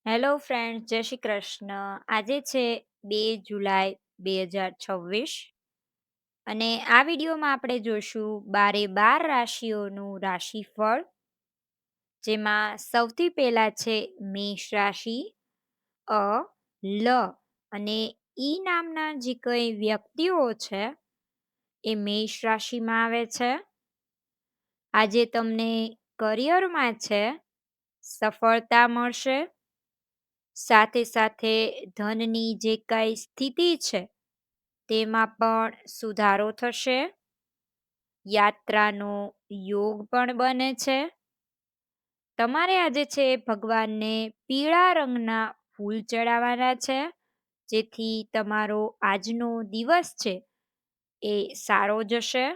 Hello friends, જય શ્રી કૃષ્ણ. આજે છે 2 જુલાઈ 2026 અને આ વિડીયોમાં આપણે જોઈશું 12 રાશિઓનું રાશિફળ, જેમાં સૌથી પહેલા છે મેષ રાશિ. અ, લ અને ઈ નામના જે કઈ વ્યક્તિઓ છે એ મેષ રાશિમાં આવે છે. આજે તમને કરિયરમાં છે સફળતા મળશે. સાથે સાથે ધનની જે કઈ સ્થિતિ છે તેમાં પણ સુધારો થશે. યાત્રાનો યોગ પણ બને છે. તમારે આજે છે ભગવાનને પીળા રંગના ફૂલ ચડાવવાના છે, જેથી તમારો આજનો દિવસ છે એ સારો જશે.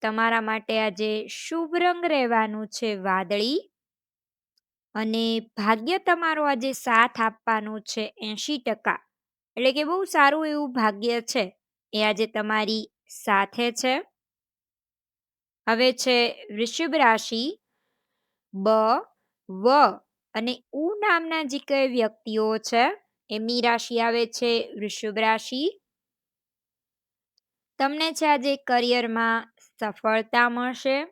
તમારા માટે આજે શુભ રંગ રહેવાનું છે વાદળી. અને ભાગ્ય તમારો આજે સાથ આપવાનું છે 80%. એટલે કે બહુ સારું એવું ભાગ્ય છે એ આજે તમારી સાથે છે. હવે છે વૃષભ રાશિ. બ, વ અને ઉ નામના જે કઈ વ્યક્તિઓ છે એમની રાશિ આવે છે વૃષભ રાશિ. તમને છે આજે કરિયરમાં સફળતા મળશે.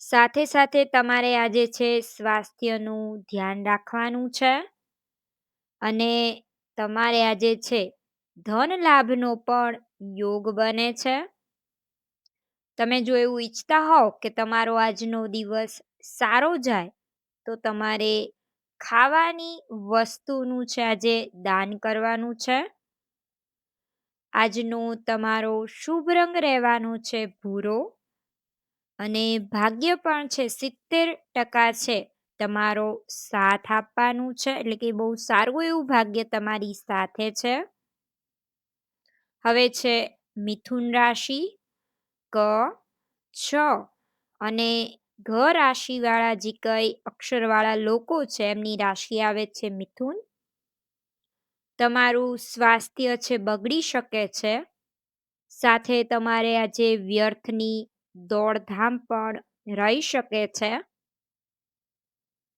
સાથે સાથે તમારે આજે છે સ્વાસ્થ્યનું ધ્યાન રાખવાનું છે. અને તમારે આજે છે ધન લાભનો પણ યોગ બને છે. તમે જો એવું ઈચ્છતા હોવ કે તમારો આજનો દિવસ સારો જાય, તો તમારે ખાવાની વસ્તુનું છે આજે દાન કરવાનું છે. આજનો તમારો શુભ રંગ રહેવાનો છે ભૂરો. અને ભાગ્ય પણ છે 70% છે તમારો સાથ આપવાનું છે. એટલે કે બહુ સારું એવું ભાગ્ય તમારી સાથે છે. હવે છે મિથુન રાશિ. ક, છ અને ઘ રાશિ વાળા જે કઈ અક્ષરવાળા લોકો છે એમની રાશિ આવે છે મિથુન. તમારું સ્વાસ્થ્ય છે બગડી શકે છે. સાથે તમારે આજે વ્યર્થની દોડધામ પણ રહી શકે છે.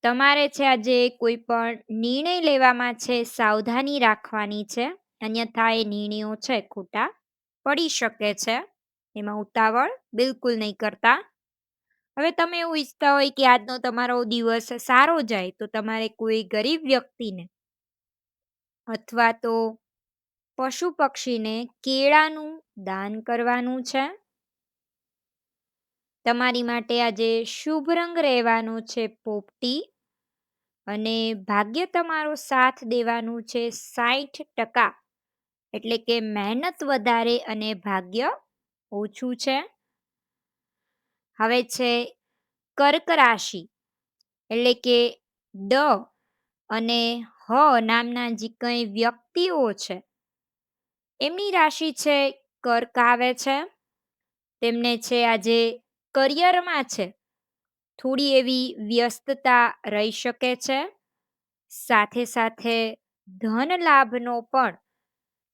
તમારે છે આજે કોઈ પણ નિર્ણય લેવામાં છે સાવધાની રાખવાની છે, અન્યથા એ નિર્ણયો છે ખોટા પડી શકે છે. એમાં ઉતાવળ બિલકુલ નહીં કરતા. હવે તમે એવું ઈચ્છતા હોય કે આજનો તમારો દિવસ સારો જાય, તો તમારે કોઈ ગરીબ વ્યક્તિને અથવા તો પશુ પક્ષીને કેળાનું દાન કરવાનું છે. તમારી માટે આજે શુભ રંગ રહેવાનો છે પોપટી. અને ભાગ્ય તમારો સાથ દેવાનું છે 60%. એટલે કે મહેનત વધારે અને ભાગ્ય ઓછું છે. હવે છે કર્ક રાશિ. એટલે કે ડ અને હ નામના જે કંઈ વ્યક્તિઓ છે એમની રાશિ છે કર્ક આવે છે. તેમને છે આજે કરિયરમાં છે થોડી એવી વ્યસ્તતા રહી શકે છે. સાથે સાથે ધન લાભનો પણ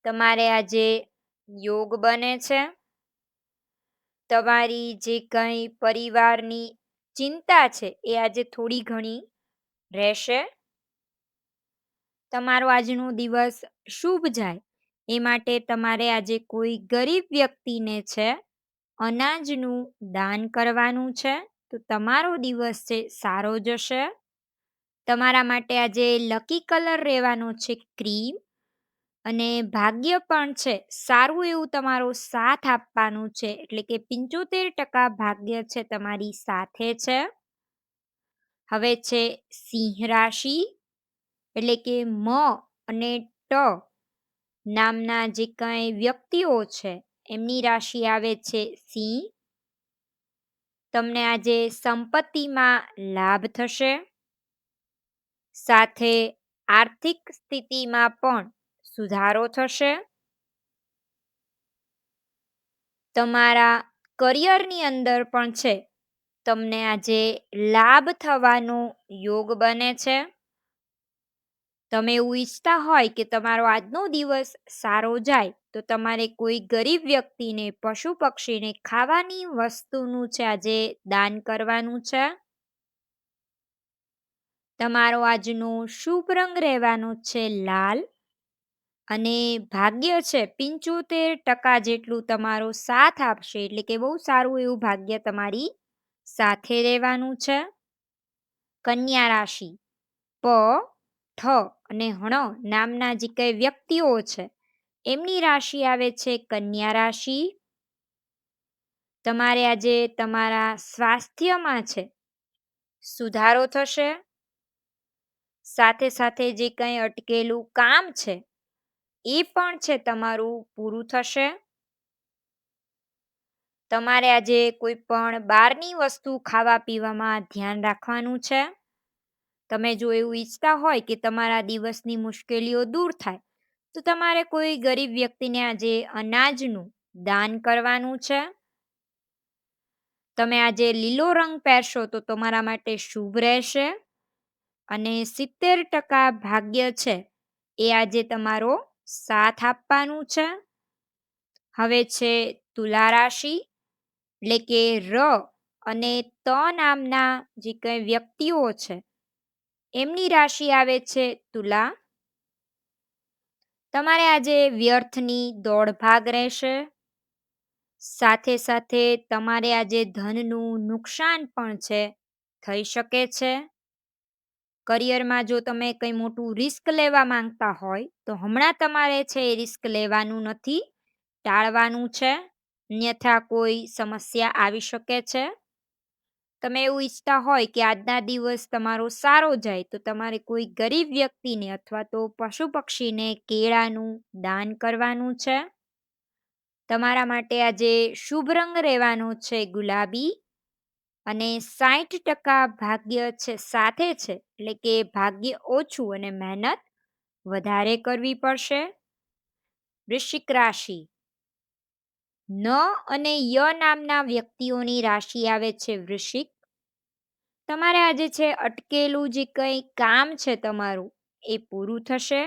તમારે આજે યોગ બને છે. તમારી જે કંઈ પરિવારની ચિંતા છે એ આજે થોડી ઘણી રહેશે. તમારો આજનો દિવસ શુભ જાય એ માટે તમારે આજે કોઈ ગરીબ વ્યક્તિને છે અનાજનું દાન કરવાનું છે, તો તમારો દિવસ છે સારો જશે. તમારા માટે આજે લકી કલર રહેવાનો છે ક્રીમ. અને ભાગ્ય પણ છે સારું એવું તમારો સાથ આપવાનું છે. એટલે કે 75% ભાગ્ય છે તમારી સાથે છે. હવે છે સિંહ રાશિ. એટલે કે મ અને ટ નામના જે કંઈ વ્યક્તિઓ છે એમની રાશિ આવે છે સિંહ. તમને આજે સંપત્તિમાં લાભ થશે. સાથે આર્થિક સ્થિતિમાં પણ સુધારો થશે. તમારા કરિયરની અંદર પણ છે તમને આજે લાભ થવાનો યોગ બને છે. તમે એવું ઈચ્છતા હોય કે તમારો આજનો દિવસ સારો જાય, તો તમારે કોઈ ગરીબ વ્યક્તિને પશુ પક્ષીને ખાવાની વસ્તુનું છે આજે દાન કરવાનું છે. તમારો આજનો શુભ રંગ રહેવાનો છે લાલ અને ભાગ્ય છે 75% જેટલું તમારો સાથ આપશે એટલે કે બહુ સારું એવું ભાગ્ય તમારી સાથે રહેવાનું છે. કન્યા રાશિ પ, ઠ અને હણ નામના જે કઈ વ્યક્તિઓ છે એમની રાશિ આવે છે કન્યા રાશિ. તમારે આજે તમારા સ્વાસ્થ્યમાં છે સુધારો થશે. સાથે સાથે જે કંઈ અટકેલું કામ છે એ પણ છે તમારું પૂરું થશે. તમારે આજે કોઈ પણ બહારની વસ્તુ ખાવા પીવામાં ધ્યાન રાખવાનું છે. તમે જો એવું ઈચ્છતા હોય કે તમારા દિવસની મુશ્કેલીઓ દૂર થાય તો તમારે કોઈ ગરીબ વ્યક્તિને આજે અનાજનું દાન કરવાનું છે. તમે આજે લીલો રંગ પહેરશો તો તમારા માટે શુભ રહેશે અને 70% ભાગ્ય છે એ આજે તમારો સાથ આપવાનું છે. હવે છે તુલા રાશિ એટલે કે ર અને ત નામના જે કંઈ વ્યક્તિઓ છે એમની રાશિ આવે છે તુલા. તમારે આજે વ્યર્થની દોડભાગ રહેશે. સાથે સાથે તમારે આજે ધનનું નુકસાન પણ છે થઈ શકે છે. કરિયરમાં જો તમે કંઈ મોટું રિસ્ક લેવા માંગતા હોય તો હમણાં તમારે છે એ રિસ્ક લેવાનું નથી, ટાળવાનું છે, અન્યથા કોઈ સમસ્યા આવી શકે છે. તમે એવું ઈચ્છતા હોય કે આજના દિવસ તમારો સારો જાય તો તમારે કોઈ ગરીબ વ્યક્તિને અથવા તો પશુ પક્ષીને કેળાનું દાન કરવાનું છે. તમારા માટે આજે શુભ રંગ રહેવાનો છે ગુલાબી અને 60% ભાગ્ય છે સાથે છે એટલે કે ભાગ્ય ઓછું અને મહેનત વધારે કરવી પડશે. વૃશ્ચિક રાશિ ન અને ય નામના વ્યક્તિઓની રાશિ આવે છે વૃશ્ચિક. તમારે આજે છે અટકેલું જે કંઈ કામ છે તમારું એ પૂરું થશે.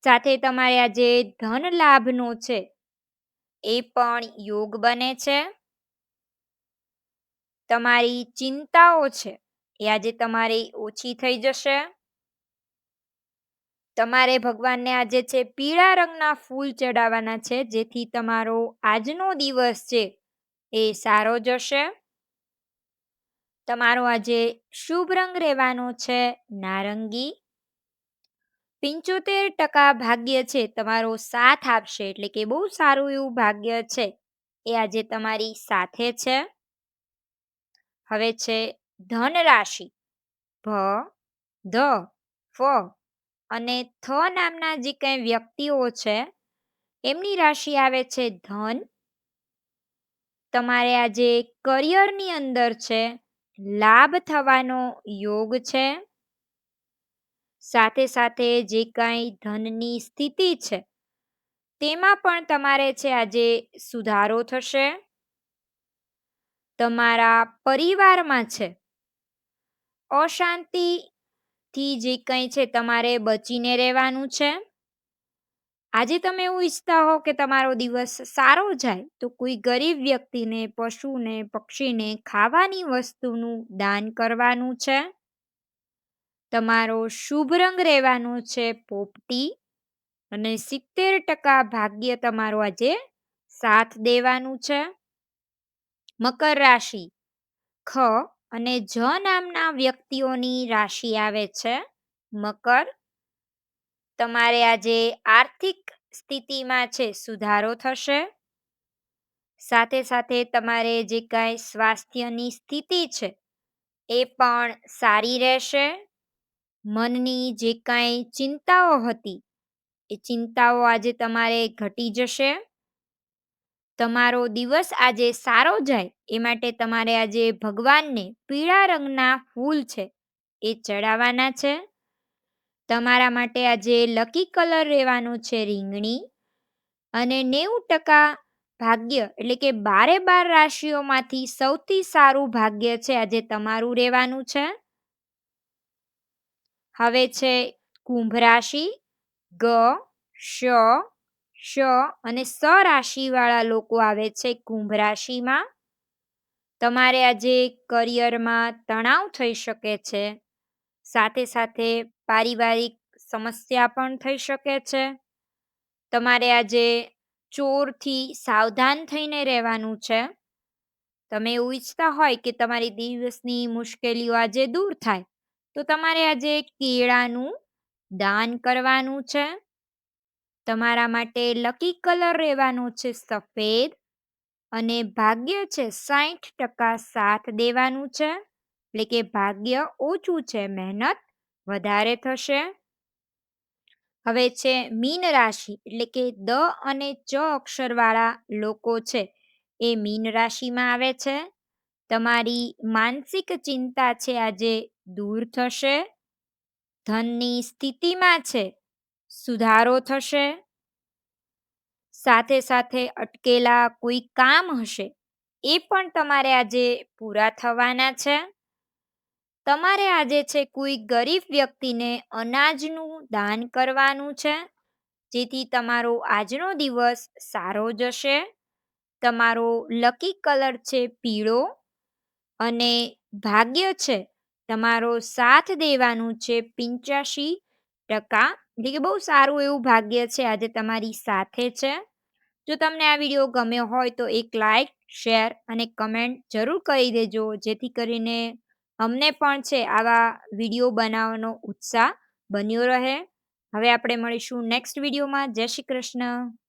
સાથે તમારે આજે ધન લાભનો છે એ પણ યોગ બને છે. તમારી ચિંતાઓ છે એ આજે તમારી ઓછી થઈ જશે. તમારે ભગવાનને આજે છે પીળા રંગના ફૂલ ચડાવવાના છે જેથી તમારો આજનો દિવસ છે એ સારો જશે. તમારો આજે શુભ રંગ રહેવાનો છે નારંગી. 75% ભાગ્ય છે તમારો સાથ આપશે એટલે કે બહુ સારું એવું ભાગ્ય છે એ આજે તમારી સાથે છે. હવે છે ધન રાશિ ભ, ધ, ફ અને થ નામના જે કંઈ વ્યક્તિઓ છે એમની રાશિ આવે છે ધન. તમારે આજે કરિયરની અંદર છે લાભ થવાનો યોગ છે. સાથે સાથે જે કાંઈ ધનની સ્થિતિ છે તેમાં પણ તમારે છે આજે સુધારો થશે. તમારા પરિવારમાં છે અશાંતિથી જે કંઈ છે તમારે બચીને રહેવાનું છે. આજે તમે એવું ઈચ્છતા હો કે તમારો દિવસ સારો જાય તો કોઈ ગરીબ વ્યક્તિને, પશુને, પક્ષીને ખાવાની વસ્તુનું દાન કરવાનું છે. તમારો શુભ રંગ રહેવાનો છે પોપટી અને 70% ભાગ્ય તમારો આજે સાથ દેવાનું છે. મકર રાશિ ખ અને જ નામના વ્યક્તિઓની રાશિ આવે છે મકર. તમારે આજે આર્થિક સ્થિતિમાં છે સુધારો થશે. સાથે સાથે તમારે જે કાંઈ સ્વાસ્થ્યની સ્થિતિ છે એ પણ સારી રહેશે. મનની જે કાંઈ ચિંતાઓ હતી એ ચિંતાઓ આજે તમારે ઘટી જશે. તમારો દિવસ આજે સારો જાય એ માટે તમારે આજે ભગવાનને પીળા રંગના ફૂલ છે એ ચડાવવાના છે. તમારા માટે આજે લકી કલર રહેવાનો છે રીંગણી અને 90% ભાગ્ય એટલે કે 12 રાશિઓમાંથી સૌથી સારું ભાગ્ય છે આજે તમારું રહેવાનું છે. હવે છે કુંભ રાશિ ગ, શ, શ અને સ રાશિવાળા લોકો આવે છે કુંભ રાશિમાં. તમારે આજે કરિયરમાં તણાવ થઈ શકે છે. સાથે સાથે પારિવારિક સમસ્યા પણ થઈ શકે છે. તમારે આજે ચોરથી સાવધાન થઈને રહેવાનું છે. તમે એવું ઈચ્છતા હોય કે તમારી દિવસની મુશ્કેલીઓ આજે દૂર થાય, તો તમારે આજે કેળાનું દાન કરવાનું છે. તમારા માટે લકી કલર રહેવાનો છે સફેદ, અને ભાગ્ય છે 60% સાથ દેવાનું છે. એટલે કે ભાગ્ય ઓછું છે, મહેનત વધારે થશે. હવે છે મીન રાશિ, એટલે કે દ અને ચ અક્ષરવાળા લોકો છે એ મીન રાશિમાં આવે છે. તમારી માનસિક ચિંતા છે આજે દૂર થશે. ધનની સ્થિતિમાં છે સુધારો થશે. સાથે સાથે અટકેલા કોઈ કામ હશે એ પણ તમારે આજે પૂરા થવાના છે. તમારે આજે છે કોઈ ગરીબ વ્યક્તિને અનાજનું દાન કરવાનું છે, જેથી તમારો આજનો દિવસ સારો જશે. તમારો લકી કલર છે પીળો, અને ભાગ્ય છે તમારો સાથ દેવાનું છે 85%. એટલે કે બહુ સારું એવું ભાગ્ય છે આજે તમારી સાથે છે. જો તમને આ વિડીયો ગમ્યો હોય તો એક લાઈક, શેર અને કમેન્ટ જરૂર કરી દેજો, જેથી કરીને અમને પણ છે આવા વિડીયો બનાવવાનો ઉત્સાહ બન્યો રહે. હવે આપણે મળીશું નેક્સ્ટ વિડીયોમાં. જય શ્રી કૃષ્ણ.